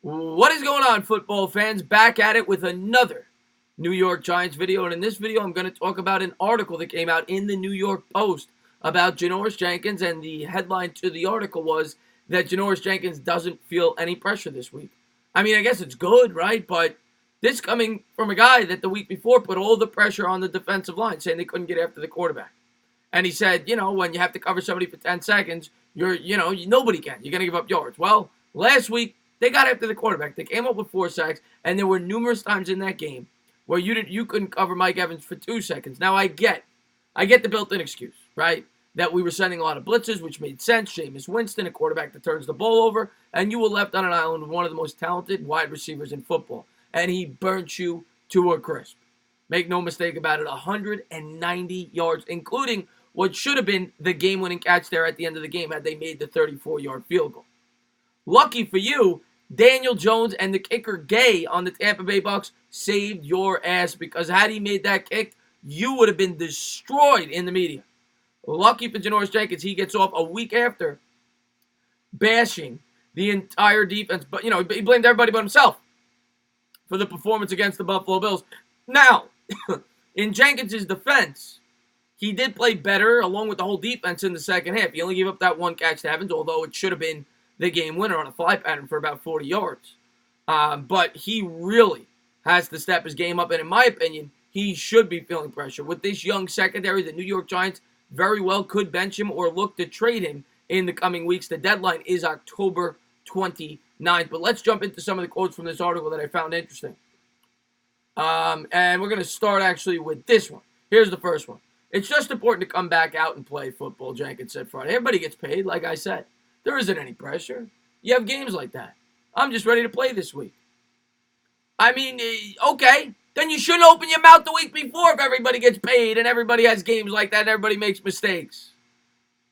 What is going on, football fans? Back at it with another New York Giants video. And in this video, I'm going to talk about an article that came out in the New York Post about Janoris Jenkins. And the headline to the article was that Janoris Jenkins doesn't feel any pressure this week. I mean, I guess it's good, right? But this coming from a guy that the week before put all the pressure on the defensive line, saying they couldn't get after the quarterback. And he said, when you have to cover somebody for 10 seconds, nobody can. You're going to give up yards. Well, last week, they got after the quarterback. They came up with 4 sacks, and there were numerous times in that game where you couldn't cover Mike Evans for 2 seconds. Now, I get the built-in excuse, right? That we were sending a lot of blitzes, which made sense. Jameis Winston, a quarterback that turns the ball over, and you were left on an island with one of the most talented wide receivers in football. And he burnt you to a crisp. Make no mistake about it, 190 yards, including what should have been the game-winning catch there at the end of the game had they made the 34-yard field goal. Lucky for you, Daniel Jones and the kicker Gay on the Tampa Bay Bucs saved your ass, because had he made that kick, you would have been destroyed in the media. Lucky for Janoris Jenkins, he gets off a week after bashing the entire defense. But, he blamed everybody but himself for the performance against the Buffalo Bills. Now, in Jenkins' defense, he did play better along with the whole defense in the second half. He only gave up that 1 catch to Evans, although it should have been the game winner on a fly pattern for about 40 yards. But he really has to step his game up. And in my opinion, he should be feeling pressure. With this young secondary, the New York Giants very well could bench him or look to trade him in the coming weeks. The deadline is October 29th. But let's jump into some of the quotes from this article that I found interesting. And we're going to start actually with this one. Here's the first one. It's just important to come back out and play football, Jenkins said Friday. Everybody gets paid, like I said. There isn't any pressure. You have games like that. I'm just ready to play this week. I mean, okay. Then you shouldn't open your mouth the week before if everybody gets paid and everybody has games like that and everybody makes mistakes.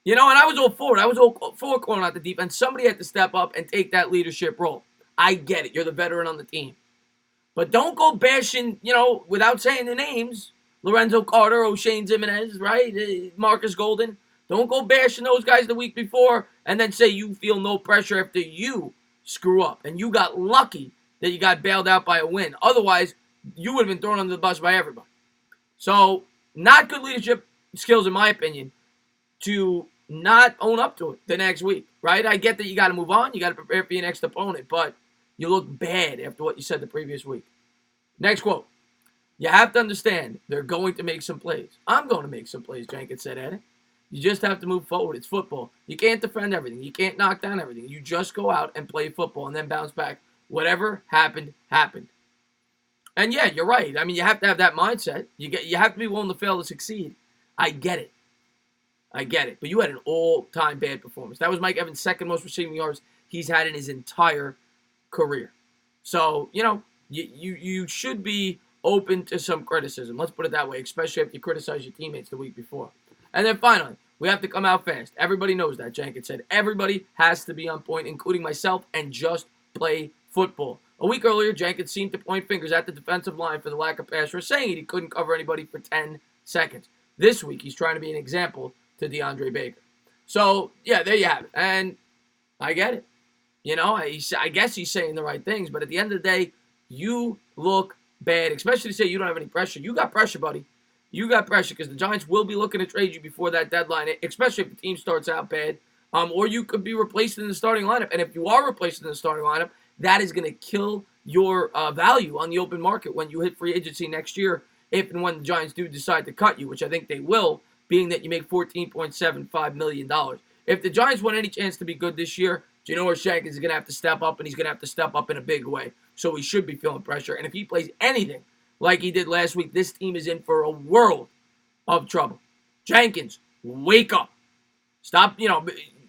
And I was all for it. I was all for calling out the defense. Somebody had to step up and take that leadership role. I get it. You're the veteran on the team. But don't go bashing, without saying the names. Lorenzo Carter, O'Shane Zimenez, right? Marcus Golden. Don't go bashing those guys the week before and then say you feel no pressure after you screw up. And you got lucky that you got bailed out by a win. Otherwise, you would have been thrown under the bus by everybody. So, not good leadership skills, in my opinion, to not own up to it the next week, right? I get that you got to move on. You got to prepare for your next opponent. But you look bad after what you said the previous week. Next quote. You have to understand they're going to make some plays. I'm going to make some plays, Jenkins said at it. You just have to move forward. It's football. You can't defend everything. You can't knock down everything. You just go out and play football and then bounce back. Whatever happened, happened. And yeah, you're right. I mean, you have to have that mindset. You have to be willing to fail to succeed. I get it. But you had an all-time bad performance. That was Mike Evans' second most receiving yards he's had in his entire career. So, you should be open to some criticism. Let's put it that way, especially if you criticize your teammates the week before. And then finally, we have to come out fast. Everybody knows that, Jenkins said. Everybody has to be on point, including myself, and just play football. A week earlier, Jenkins seemed to point fingers at the defensive line for the lack of pass rush, saying he couldn't cover anybody for 10 seconds. This week, he's trying to be an example to DeAndre Baker. So, yeah, there you have it. And I get it. I guess he's saying the right things, but at the end of the day, you look bad, especially to say you don't have any pressure. You got pressure, buddy. You got pressure because the Giants will be looking to trade you before that deadline, especially if the team starts out bad. Or you could be replaced in the starting lineup. And if you are replaced in the starting lineup, that is going to kill your value on the open market when you hit free agency next year, if and when the Giants do decide to cut you, which I think they will, being that you make $14.75 million. If the Giants want any chance to be good this year, Janoris Jenkins is going to have to step up, and he's going to have to step up in a big way. So he should be feeling pressure. And if he plays anything like he did last week, this team is in for a world of trouble. Jenkins, wake up. Stop,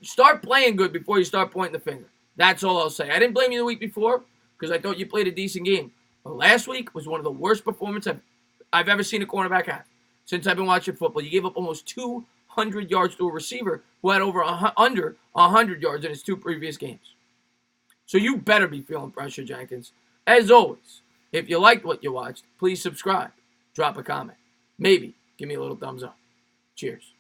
start playing good before you start pointing the finger. That's all I'll say. I didn't blame you the week before because I thought you played a decent game. But last week was one of the worst performances I've ever seen a cornerback have since I've been watching football. You gave up almost 200 yards to a receiver who had under 100 yards in his 2 previous games. So you better be feeling pressure, Jenkins. As always, if you liked what you watched, please subscribe. Drop a comment. Maybe give me a little thumbs up. Cheers.